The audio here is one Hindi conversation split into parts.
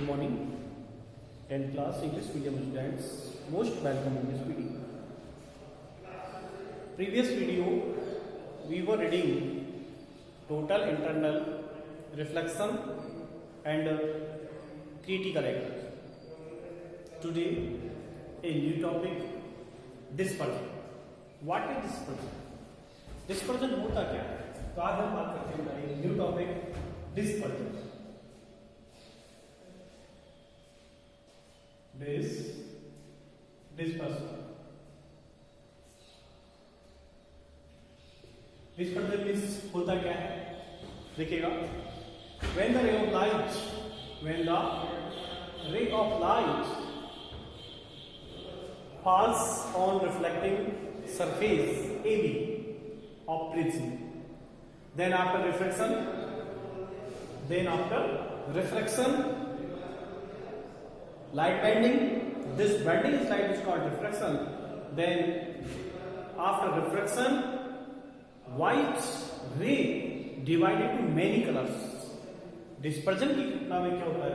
morning, 10th class English medium students. Most welcome in this video. Previous video, we were reading total, internal, reflection and critical error. Today, a new topic, dispersion. What is dispersion? Dispersion होता क्या है? तो आज हम बात करते हैं एक new topic, dispersion. Dispersion. Dispersion means होता क्या है? देखिएगा, when the ray of light falls on reflecting surface AB of prism, then after refraction, light bending. This bending is light is called refraction. Then after refraction, white ray divided into many colors. Dispersion की घटना में क्या होता है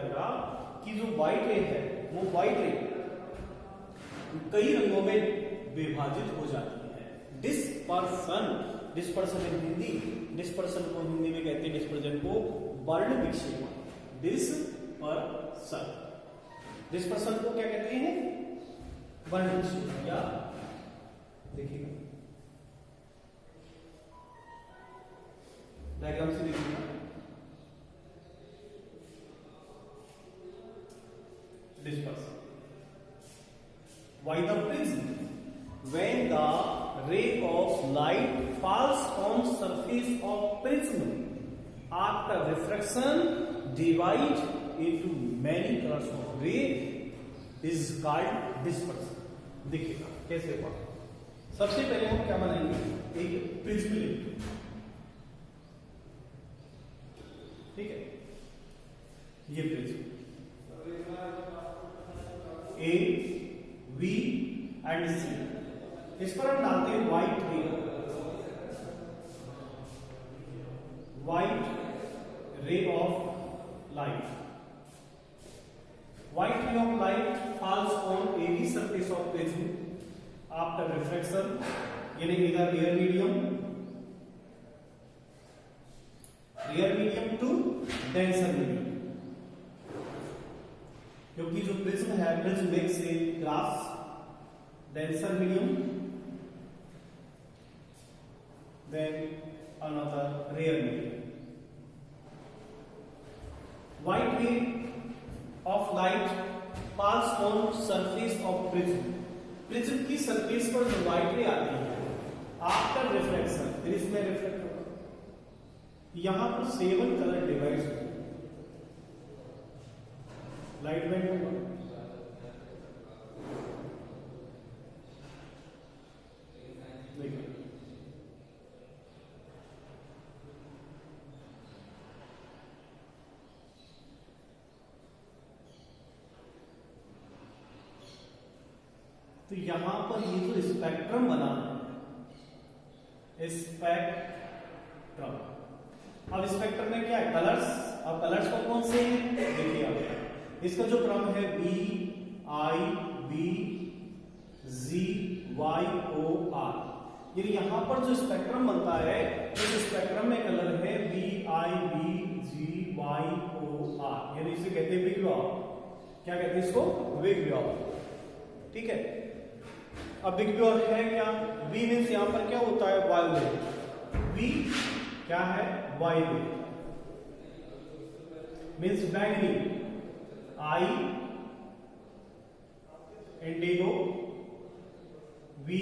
कि जो व्हाइट रे है वो व्हाइट रे कई रंगों में विभाजित हो जाती है. डिस्पर्सन इन हिंदी, डिस्पर्सन को हिंदी में कहते हैं, डिस्पर्जन को वर्ण विक्षेपण. डिस्पर्सन को क्या कहते हैं? वर्ण विक्षेपण. या देखिएगा डायग्राम से देखिएगा. Dispersion. Why the prism? When the ray of light falls on surface of prism, after refraction, divide into many colors of ray is called dispersion. देखिएगा कैसे हुआ. सबसे पहले हम क्या बनाएंगे? एक प्रिज्म लेंगे. ठीक है, ये prism A, V and C. इस पर हम डालते हैं white ray of light. White ray of light falls on AB surface of prism after refraction, यानी इधर air medium to denser medium. क्योंकि जो प्रिज्म है, prism makes a glass, denser medium, then another rare medium. White ray of light falls on surface of prism. Prism की सरफेस पर जो व्हाइट रे आती है आफ्टर रिफ्लेक्शन, फिर इसमें रिफ्लेक्ट होगा. यहां पर 7 कलर डिवाइड होगा. लाइट बेंड होगा. तो यहां पर ये जो स्पेक्ट्रम बना है, स्पेक्ट्रम. अब स्पेक्ट्रम में क्या है? कलर्स. अब कलर्स कौन से हैं? देखिए आप, इसका जो क्रम है BIBGYOR. यानी यहां पर जो स्पेक्ट्रम बनता है, इस स्पेक्ट्रम में कलर है BIBGYOR. यानी इसे कहते हैं बिग ब्लॉक. क्या कहते हैं इसको? Big block. ठीक है. अब बिग ब्लॉक है क्या? बी मीन्स यहां पर क्या होता है? वायलेट. बी क्या है? वायलेट मीन्स बैंगनी. I indigo. V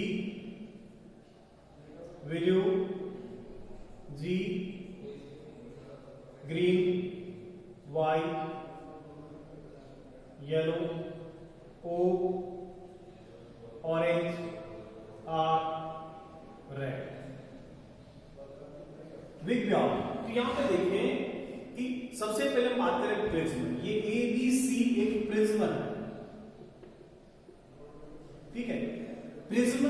blue. G green. Y yellow. O orange. R red. Big block. तो यहां पे देखें कि सबसे पहले हम बात करें प्रिज्म. ये ABC एक प्रिज्म है. ठीक है. Prism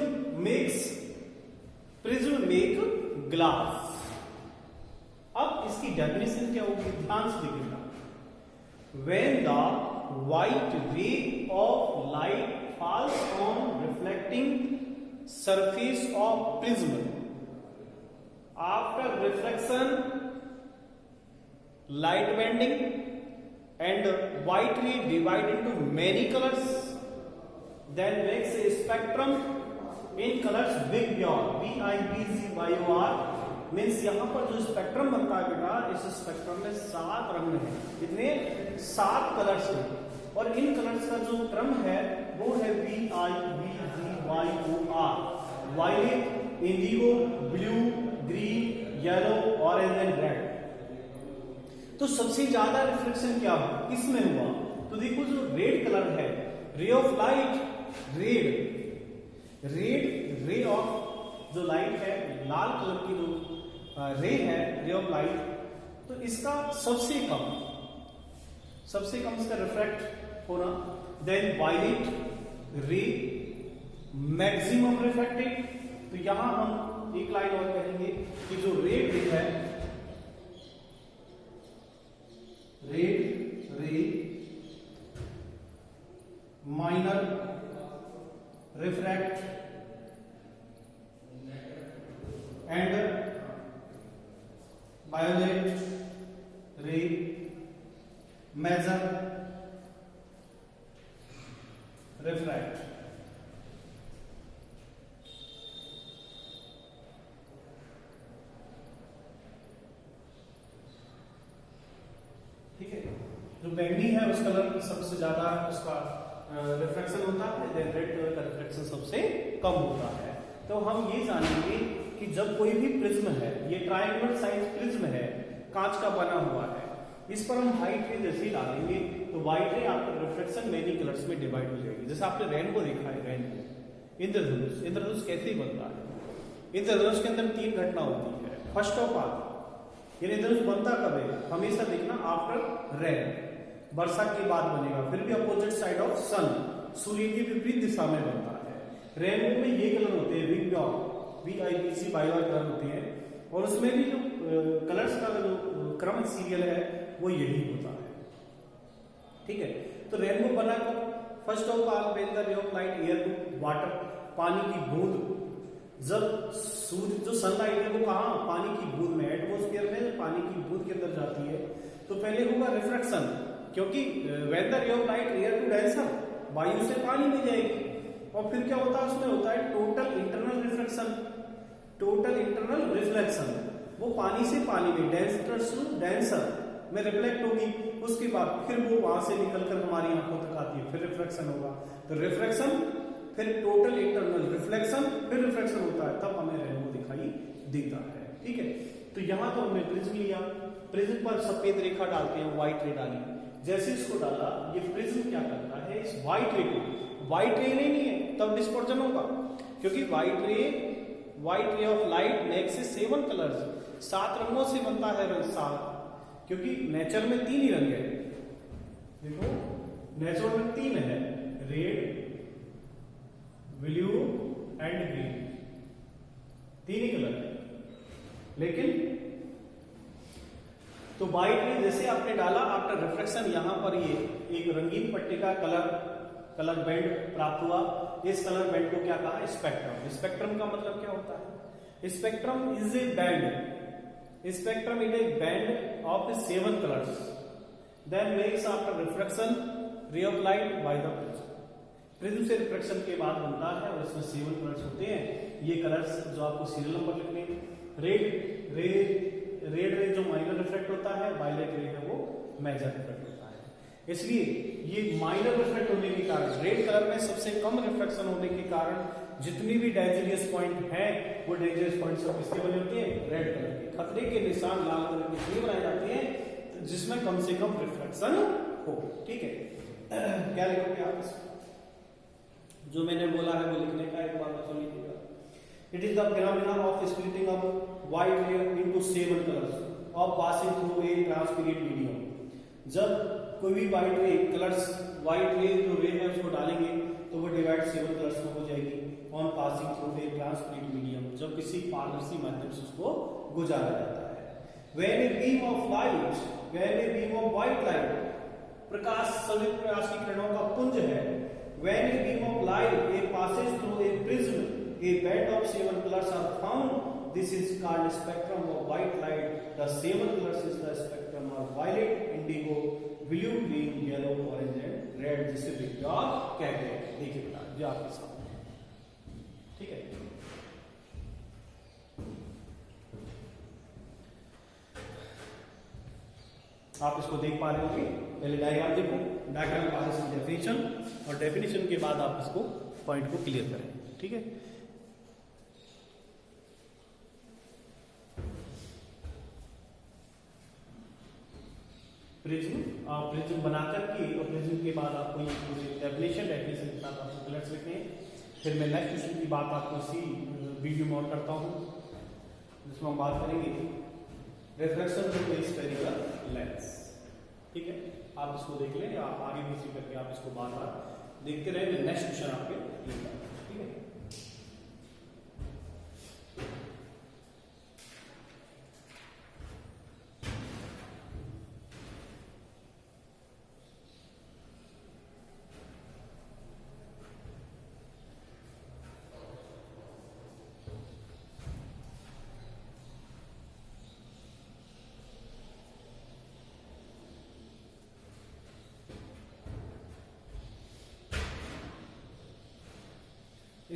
make glass. अब इसकी डेफिनेशन क्या होगी? ध्यान से देखिएगा. when the white ray of light falls on reflecting surface of prism. After reflection, light bending and white ray divide into many colors, then makes a spectrum in colors big beyond BIBGYOR means यहाँ पर जो स्पेक्ट्रम बनता है बेटा, इस स्पेक्ट्रम में 7 रंग हैं। कितने? 7 कलर्स हैं और इन कलर्स का जो क्रम है वो है BIBGYOR, violet, indigo, blue, green, yellow, orange and red. तो सबसे ज्यादा रिफ्लेक्शन क्या हुआ, किसमें हुआ? तो देखो जो रेड कलर है, रे ऑफ लाइट, रे ऑफ जो लाइट है, लाल कलर की जो रे है, रे ऑफ लाइट, तो इसका सबसे कम इसका रिफ्रैक्ट होना। देन वायलेट रे मैक्सिमम रिफ्रैक्टेड। तो यहां हम एक लाइन और कहेंगे कि जो रेड रे है, रेड रे माइनर रिफ्रैक्ट एंड वायोलेट रे मेजर रिफ्रैक्ट। ठीक है, जो बैंगनी है उस कलर की सबसे ज्यादा उसका रिफ्लेक्शन होता है, देन रेड कलर का रिफ्लेक्शन सबसे कम होता है। तो हम ये जानेंगे कि जब कोई भी प्रिज्म है, ये ट्रायंगुलर साइज प्रिज्म है, कांच का बना हुआ है, इस पर हम व्हाइट रे जैसे ही डालेंगे तो व्हाइट रे आपका रिफ्लेक्शन मेनी कलर्स में डिवाइड हो जाएगी। जैसे आपने रेनबो देखा है, रेनबो, इंद्रधनुष कैसे ही बनता है? इंद्रधनुष के अंदर 3 घटना होती है। फर्स्ट ऑफ ऑल, ये इंद्रधनुष बनता कब है? हमेशा देखना आफ्टर रेन, वर्षा के बाद बनेगा, फिर भी अपोजिट साइड ऑफ सन, सूर्य की विपरीत दिशा में बनता है। रेनबो में ये कलर होते हैं, BIBGYOR कलर होते हैं, और उसमें भी जो कलर्स का जो क्रम सीरियल है वो यही होता है। ठीक है, तो रेनबो बना कब? First of all when the ray of light air to water, पानी की बूंद, जब सूर्य जो सनलाइट है वो कहाँ? पानी की बूंद में, एटमॉस्फेयर में पानी की बूंद के अंदर जाती है, तो पहले होगा रिफ्रैक्शन, क्योंकि when the ray of light air to denser, वायु से पानी में जाएगी, और फिर क्या होता है? उसमें होता है टोटल इंटरनल रिफ्लेक्शन, वो पानी से पानी में, डेंसर टू डेंसर में रिफ्लेक्ट होगी, उसके बाद फिर वो वहां से निकलकर हमारी आंखों तक आती है, फिर रिफ्लेक्शन होगा। तो रिफ्लेक्शन, फिर टोटल इंटरनल रिफ्लेक्शन, फिर रिफ्लेक्शन होता है, तब हमें रेनबो दिखाई देता है। ठीक है, तो यहां तो हमने प्रिज्म लिया, प्रिज्म पर सफेद रेखा डालते हैं, व्हाइट रे डाली, जैसे इसको डाला, ये प्रिज्म क्या करता है? इस व्हाइट रे को, व्हाइट रे नहीं है तब डिस्पर्जन होगा, क्योंकि white ray of light makes 7 colours, 7 रंगों से बनता है रंग 7, क्योंकि नेचर में 3 ही रंग है। देखो नेचर में 3 है, red, blue and green, 3 he colour है। लेकिन तो व्हाइट रे जैसे आपने डाला, आफ्टर रिफ्लेक्शन यहां पर ये एक रंगीन पट्टी का कलर बैंड प्राप्त हुआ। इस कलर बैंड को क्या कहा? स्पेक्ट्रम। स्पेक्ट्रम का मतलब क्या होता है? Spectrum is a band, spectrum is a band of 7 colours, then makes after reflection ray of light by the prism. Prism से रिफ्लेक्शन के बाद बनता है और इसमें 7 कलर्स होते हैं। ये कलर्स जो आपको सीरियल नंबर लिखने, रेड रे जो माइनर रिफ्लेक्ट होता है, वायलेट रे है वो मेजर रिफ्लेक्ट होता है। इसलिए ये माइनर रिफ्लेक्ट होने के कारण, रेड कलर में सबसे कम रिफ्लेक्शन होने के कारण जितनी भी डेंजरियस पॉइंट है वो डेंजरियस पॉइंट सब किसके बने होते हैं? रेड कलर के। खतरे के निशान लाल कलर के इसलिए बनाए जाते हैं जिसमें कम से कम रिफ्लेक्शन हो। ठीक है, क्या लिखोगे आप? जो मैंने बोला है वो लिखने का एक बार तो लिखिएगा। It is the phenomena of splitting of white ray into 7 colours of passing through a transparent medium. जब कोई भी व्हाइट रे जो रे है उसको डालेंगे तो वो डिवाइड 7 कलर्स में हो जाएगी on passing through a transparent medium, जब किसी पारदर्शी माध्यम से उसको गुजारा जाता है। When a beam of white light प्रकाश सभी प्रकाश की किरणों का पुंज है। When a beam of light passes through a prism, a band of seven colors are found. This is called spectrum of white light. The seven colors is the spectrum of violet, indigo, blue, green, yellow, orange and red, जिसे विज्ञान कहते हैं। देखिए बेटा जो आपके सामने है, ठीक है। आप इसको देख पा रहे होंगे। पहले डायग्राम देखो, डायग्राम के बाद इसकी डेफिनेशन, और डेफिनेशन के बाद आप इसको पॉइंट को क्लियर करें, ठीक है। प्रिज्म बनाकर के और प्रिज्म के बाद आपको ये पूरी डेफिनेशन के साथ आपको कलर्स लिखने हैं। फिर मैं नेक्स्ट क्वेश्चन की बात आपको इसी वीडियो में और करता हूँ, जिसमें हम बात करेंगे reflection through a spherical lens, ठीक है। आप इसको देख लें, या आगे भी इसी करके आप इसको बार बार देखते रहे। मैं नेक्स्ट क्वेश्चन आपके लेकर, ठीक है।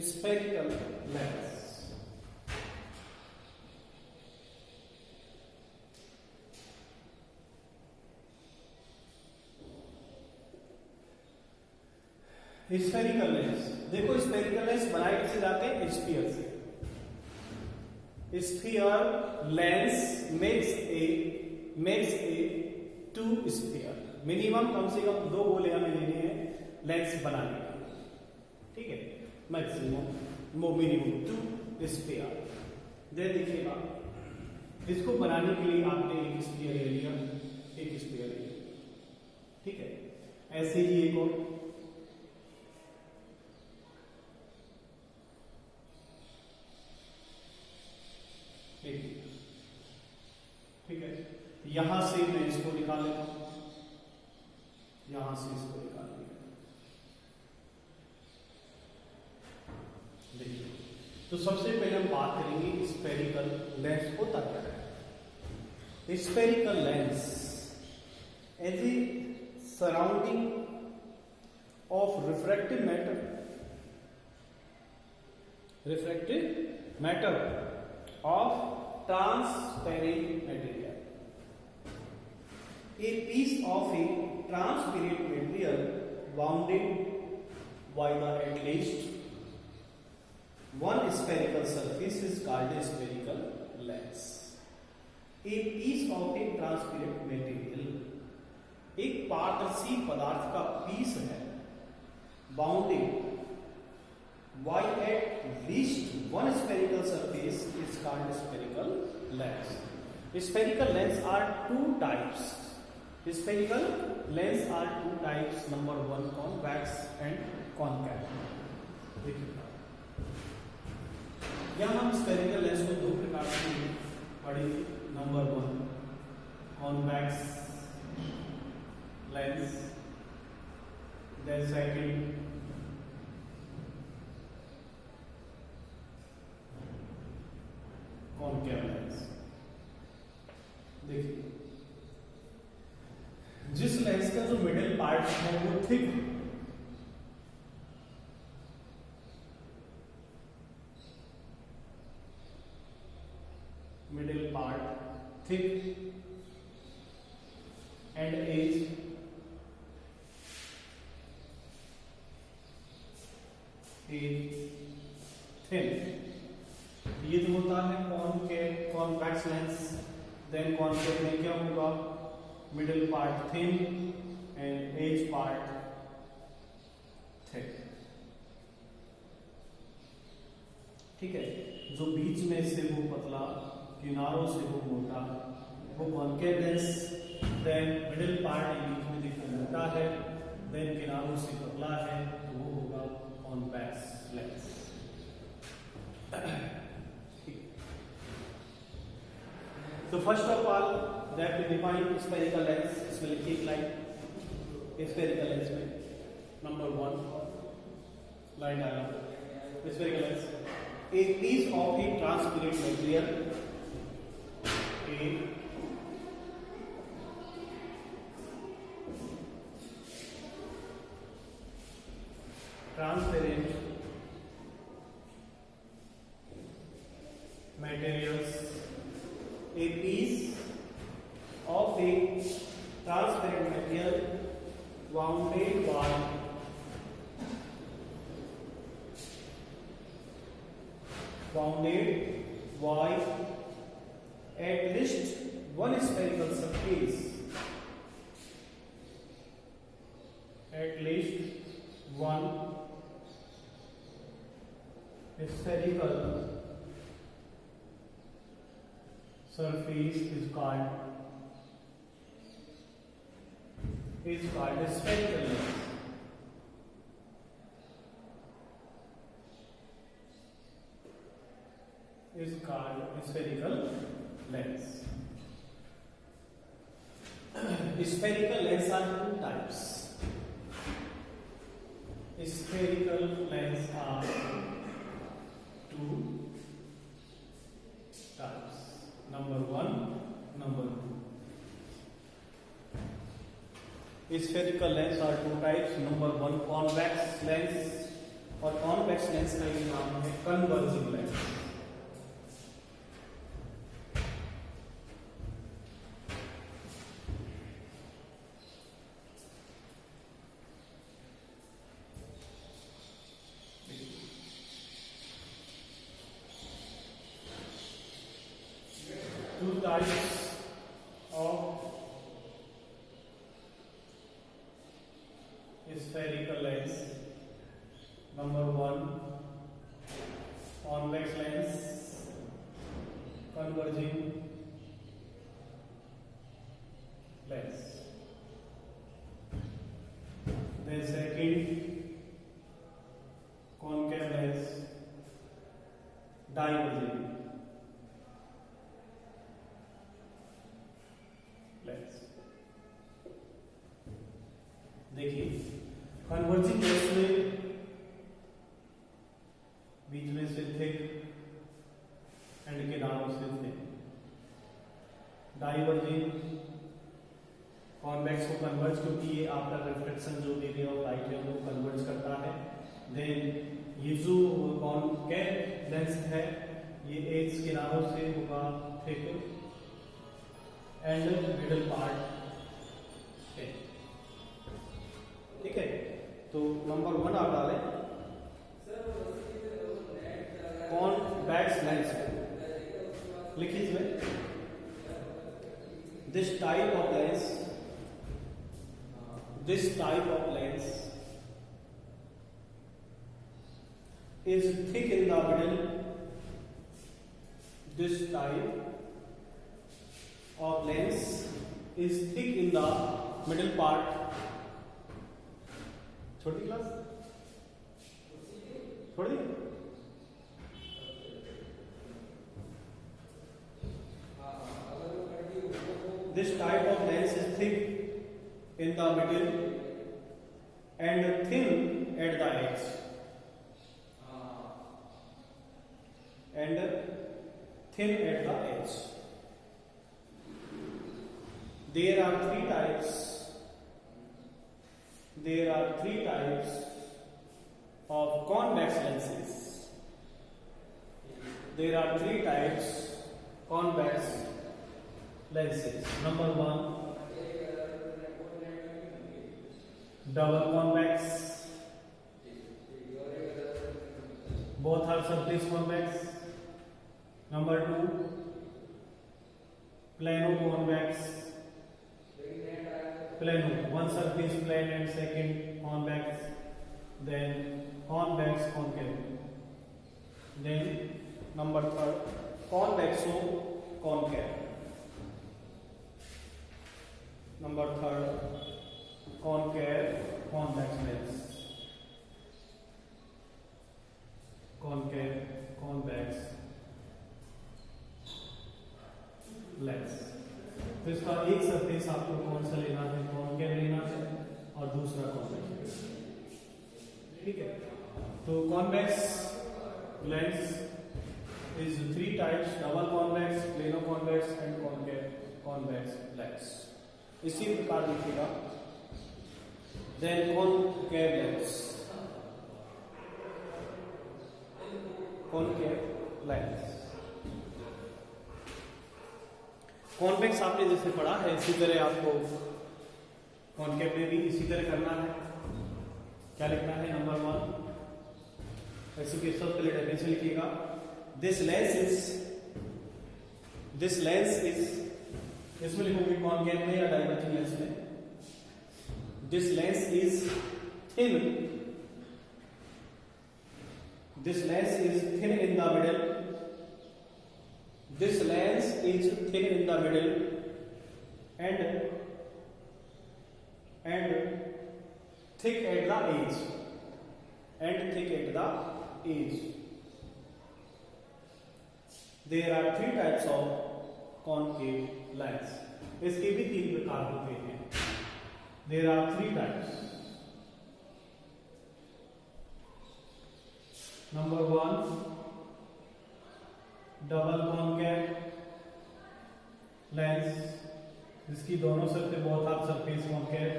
Spherical lens. स्फेरिकल लेंस, देखो स्फेरिकल लेंस बनाए कैसे जाते हैं? स्फीयर से। Sphere lens makes a two sphere. Minimum कम से कम 2 गोले हमें लेने हैं लेंस बनाने के लिए, ठीक है। Maximum minimum 2 sphere. देखिएगा, इसको बनाने के लिए आपने एक स्फीयर ले लिया, एक स्फीयर ले लिया, ठीक है। ऐसे ही एक और, ठीक है। यहां से मैं इसको निकाल लेता हूं, यहां से इसको निकाल लिया। देखिए, तो सबसे पहले हम बात करेंगे स्फेरिकल लेंस होता क्या है। Spherical lens as a surrounding of refractive matter of transparent material. A piece of a transparent material bounded by the at least one spherical surface is called a spherical lens. A piece of a transparent material, एक पारदर्शी पदार्थ का पीस है, bounded by at least one spherical surface is called spherical lens. Spherical lens are 2 types. Spherical lens are 2 types. Number 1 convex and concave. यहाँ हम spherical lens को 2 प्रकार से पढ़ेंगे। Number 1 convex lens, then second concave lens. देखिए, जिस लेंस का जो मिडिल पार्ट है वो thick, middle part thick and edge thin, ये जो होता है कॉन्वेक्स लेंस। देन कॉन्केव में क्या होगा? Middle part thin and edge part thick, ठीक है। जो बीच में से वो पतला, किनारों से वो मोटा, वो concave lens. Then middle part बीच में देखो मोटा है, देन किनारों से पतला है, तो वो होगा convex lens. So first of all that we define spherical lens, इसमें लिखिए एक लाइन, स्फेरिकल लेंस में नंबर 1 लाइन आया spherical lens a piece of a transparent material a transparent materials a piece of a transparent material wounded by at least one spherical surface at least one spherical surface is called spherical lens. Is called spherical lens. Spherical lens are two types. Spherical lens are two types. Number 1, number 2. Spherical lens are two types. Number 1 convex lens और convex lens का ये नाम है converging lens. Two types of spherical lens. Number 1 convex lens, converging lens. Then second concave lens, diverging lens. देखिए कन्वर्जिंग लेंस में बीच में से थिक एंड किनारों से थिक. डाइवर्जिंग कॉन्वेक्स को कन्वर्ज क्योंकि ये आपका रिफ्लेक्शन जो रे ऑफ लाइट है वो कन्वर्ज करता है. देन ये जो कॉन्केव लेंस है ये एज किनारों से होगा थिक एंड मिडल पार्ट है. ठीक है तो नंबर 1 आप डालें कॉन्वेक्स लेंस लिखिए इसमें this type of lens is thick in the middle. This type of lens is thick in the middle part. छोड़ दी क्लास? छोड़ दी? This type of lens is thick in the middle and thin at the edge. And thin at the edge. There are three types of convex lenses. Number 1 double convex, both are surface convex. Number 2 plano convex, plano, one surface plane and second convex. Then convex concave. Then number 3 convexo concave. Number 3 concave convex lens. Concave convex lens. तो इसका एक सरफेस आपको कौन सा लेना है? कॉनकेव लेना है और दूसरा कॉन्वेक्स। ठीक है, तो convex lens is 3 types, double convex, plano convex and concave convex lens. इसी प्रकार देखिएगा। Then concave lens, concave lens. Convex आपने जैसे पढ़ा है इसी तरह आपको कॉनकेव में भी इसी तरह करना है। क्या लिखना है? नंबर 1 ऐसे के सब पहले डेफिनेशन लिखिएगा। दिस लेंस इज इसमें लिखोगे कॉनकेव में या डाइवर्जिंग लेंस में। This lens is thin, this lens is thin in the middle, this lens is thin in the middle and thick at the edge, There are 3 types of concave lens. इसके भी 3 प्रकार होते हैं। There are 3 types. Number 1, double concave lens जिसकी दोनों surface both are surface concave.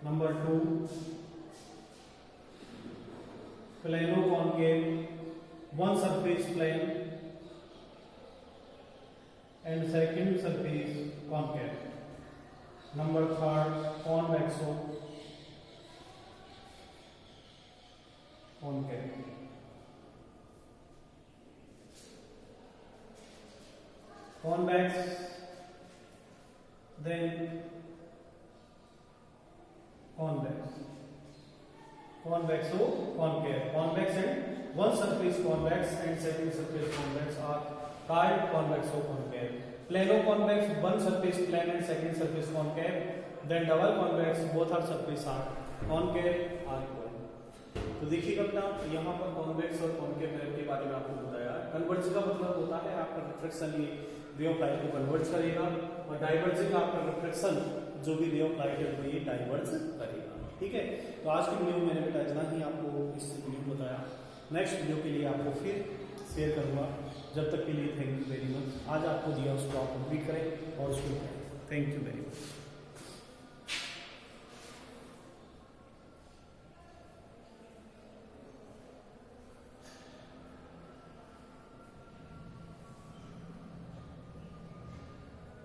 Number 2, plano concave, one surface plane and second surface concave. Number 3, convexo concave. Convex, then convex, convexo concave. Convex and one surface convex and second surface convex are called convexo concave. Plano convex, one surface plane and second surface concave. Then double convex, both are surface are concave are equal. तो देखिएगा बेटा यहाँ पर कॉन्वेक्स और कॉनकेव के बारे में आपको बताया। कन्वर्ज का मतलब होता है आपका रिफ्लेक्शन रे ऑफ लाइट को कन्वर्ज करेगा और डाइवर्जिंग आपका रिफ्लेक्शन जो भी रे ऑफ लाइट है वो ये डाइवर्ज करेगा। ठीक है, तो आज की वीडियो में मैंने बेटा इतना ही आपको इस वीडियो में बताया। नेक्स्ट वीडियो के लिए आपको फिर शेयर करूँगा। जब तक के लिए थैंक यू वेरी मच। आज आपको दिया उसको आप कंप्लीट करें और उसको थैंक यू वेरी मच।